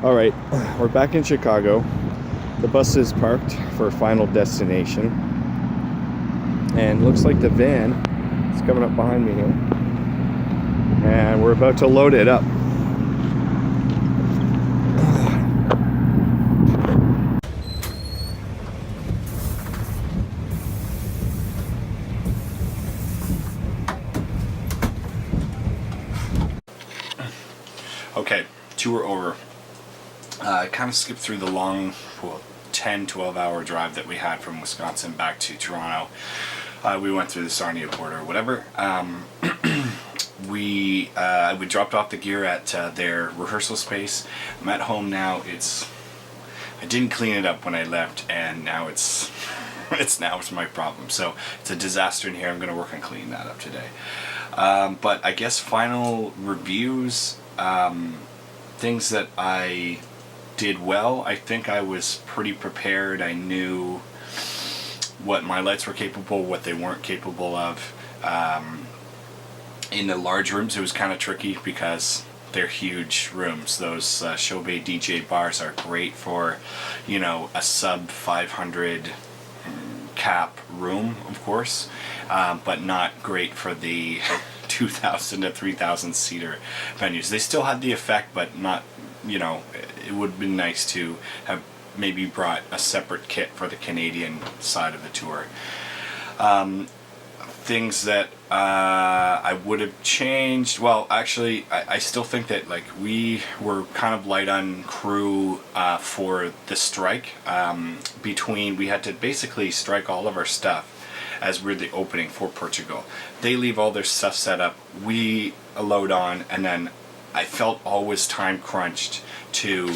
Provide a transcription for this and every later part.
All right, we're back in Chicago. The bus is parked for final destination, and looks like the van is coming up behind me here, and we're about to load it up. Okay, tour over. I kind of skipped through the long, 10-12 hour drive that we had from Wisconsin back to Toronto. We went through the Sarnia border or whatever. We dropped off the gear at their rehearsal space. I'm at home now. I didn't clean it up when I left, and now it's my problem. So it's a disaster in here. I'm going to work on cleaning that up today. But I guess final reviews, things that I did well. I think I was pretty prepared. I knew what my lights were capable, what they weren't capable of. In the large rooms, it was kind of tricky because they're huge rooms. Those Showbay DJ bars are great for, a sub 500 cap room, of course, but not great for the 2,000 to 3,000 seater venues. They still had the effect, but not, it would have been nice to have maybe brought a separate kit for the Canadian side of the tour. Things that I would have changed, well, actually, I still think that we were kind of light on crew for the strike. We had to basically strike all of our stuff as we're the opening for Portugal. They leave all their stuff set up, we load on, and then I felt always time crunched to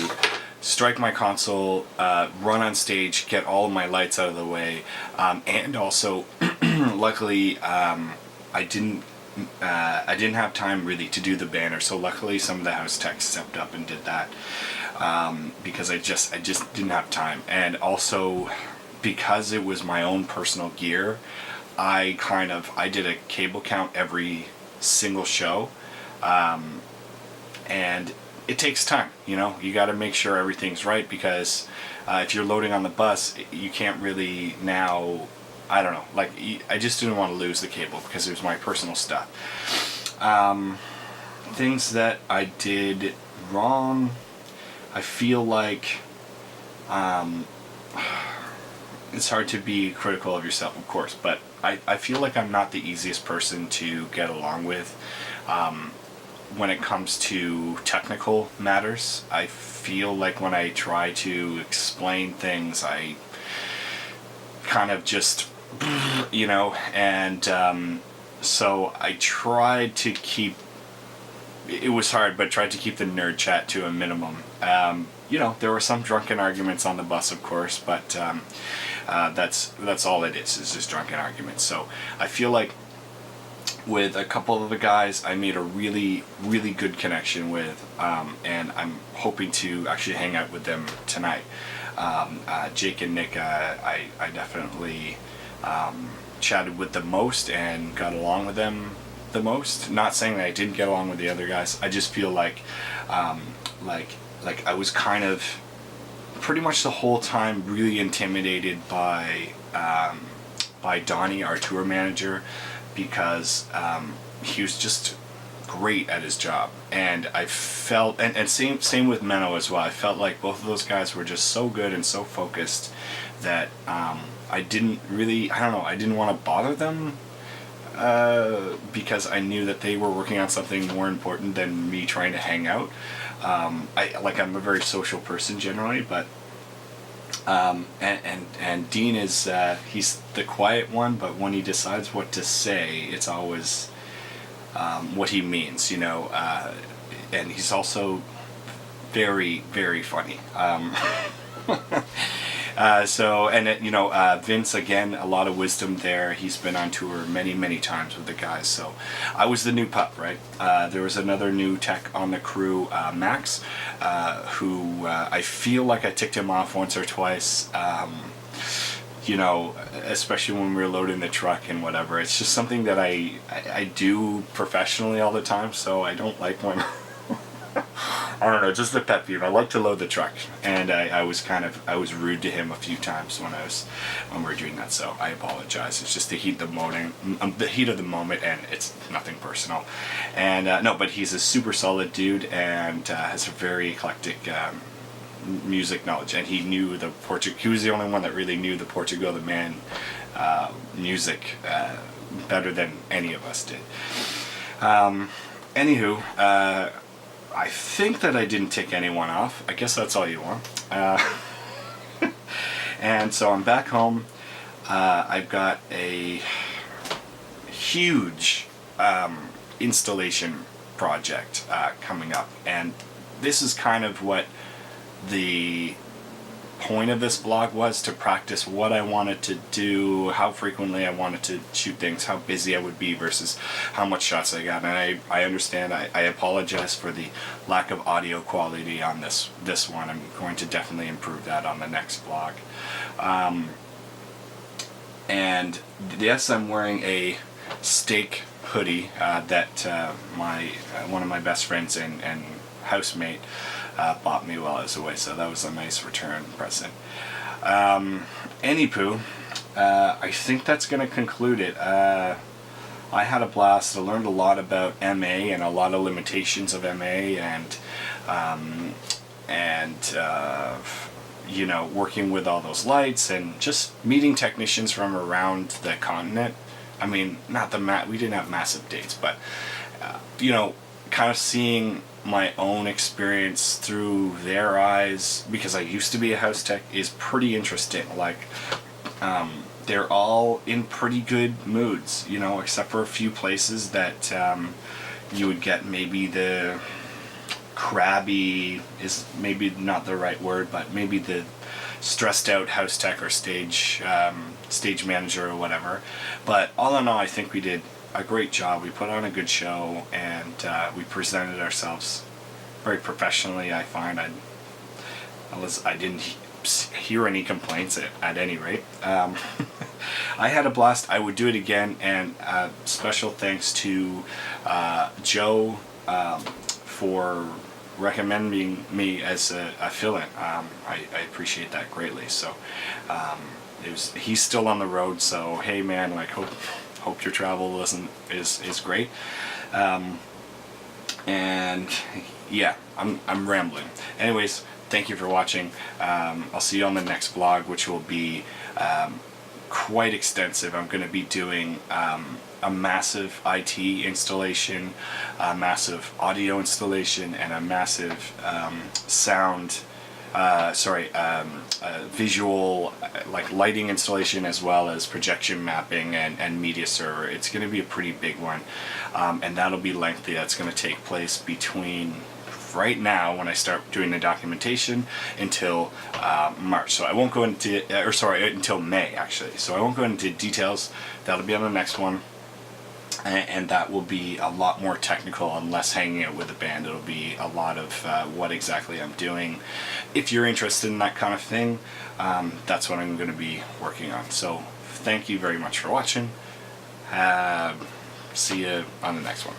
strike my console, run on stage, get all of my lights out of the way, and also luckily I didn't have time really to do the banner, so luckily some of the house techs stepped up and did that, because I just didn't have time. And also because it was my own personal gear, I did a cable count every single show, and it takes time. You got to make sure everything's right, because if you're loading on the bus, you can't really now, I don't know, I just didn't want to lose the cable because it was my personal stuff. Things that I did wrong, I feel like it's hard to be critical of yourself, of course, but I feel like I'm not the easiest person to get along with when it comes to technical matters. I feel like when I try to explain things, I kind of just, and so I tried to keep, it was hard, but tried to keep the nerd chat to a minimum. There were some drunken arguments on the bus, of course, but that's all it is just drunken arguments. So I feel like with a couple of the guys I made a really, really good connection with, and I'm hoping to actually hang out with them tonight. Jake and Nick, I definitely chatted with the most and got along with them the most. Not saying that I didn't get along with the other guys. I just feel like I was kind of pretty much the whole time really intimidated by Donnie, our tour manager, because he was just great at his job, and I felt, and same with Menno as well. I felt like both of those guys were just so good and so focused that I didn't want to bother them, because I knew that they were working on something more important than me trying to hang out. I'm a very social person generally, but and Dean is he's the quiet one, but when he decides what to say, it's always what he means, and he's also very, very funny. Vince, again, a lot of wisdom there. He's been on tour many, many times with the guys. So I was the new pup, right? There was another new tech on the crew, Max, who I feel like I ticked him off once or twice. Especially when we were loading the truck and whatever. It's just something that I do professionally all the time, so I don't like when I don't know, just a pet peeve. I like to load the truck, and I was rude to him a few times when we were doing that. So I apologize. It's just the heat of the moment, and it's nothing personal. And no, but he's a super solid dude, and has a very eclectic music knowledge, and he knew the He was the only one that really knew the Portugal the Man music better than any of us did. Anywho, I think that I didn't tick anyone off. I guess that's all you want. And so I'm back home. I've got a huge installation project coming up, and this is kind of what the point of this vlog was, to practice what I wanted to do, how frequently I wanted to shoot things, how busy I would be versus how much shots I got. And I understand, I apologize for the lack of audio quality on this one. I'm going to definitely improve that on the next vlog. And yes, I'm wearing a steak hoodie that one of my best friends and housemate bought me while I was away, so that was a nice return present. Anywho, I think that's going to conclude it. I had a blast. I learned a lot about MA and a lot of limitations of MA, and you know, working with all those lights and just meeting technicians from around the continent. I mean, we didn't have massive dates, but you know, kind of seeing my own experience through their eyes, because I used to be a house tech, is pretty interesting. Like, they're all in pretty good moods, you know, except for a few places that you would get maybe the crabby is maybe not the right word, but maybe the stressed out house tech or stage manager or whatever. But all in all, I think we did a great job. We put on a good show, and we presented ourselves very professionally. I find I didn't hear any complaints at any rate. I had a blast. I would do it again, and special thanks to Joe for recommending me as a fill-in. I appreciate that greatly. So he's still on the road, so hey man, like hope your travel is great. And yeah, I'm rambling. Anyways, thank you for watching. I'll see you on the next vlog, which will be quite extensive. I'm going to be doing a massive IT installation, a massive audio installation, and a massive visual, like lighting installation, as well as projection mapping and media server. It's going to be a pretty big one, and that'll be lengthy. That's going to take place between right now, when I start doing the documentation, until March. So I won't go into, until May actually. So I won't go into details. That'll be on the next one. And that will be a lot more technical and less hanging out with the band. It'll be a lot of what exactly I'm doing. If you're interested in that kind of thing, that's what I'm going to be working on. So thank you very much for watching. See you on the next one.